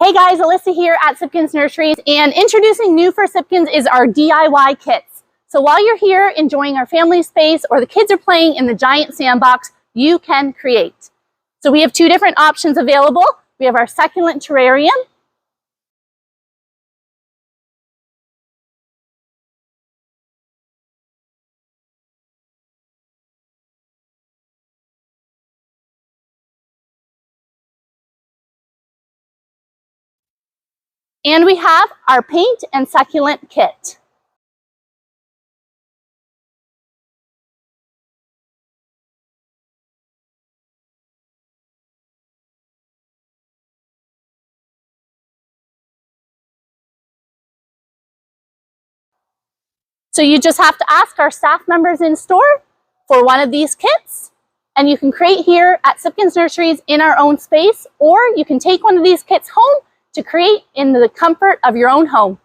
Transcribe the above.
Hey guys, Alyssa here at Sipkens Nurseries, and introducing new for Sipkens is our DIY kits. So while you're here enjoying our family space or the kids are playing in the giant sandbox, you can create. So we have two different options available. We have our succulent terrarium, and we have our paint and succulent kit. So you just have to ask our staff members in store for one of these kits, and you can create here at Sipkens Nurseries in our own space, or you can take one of these kits home to create in the comfort of your own home.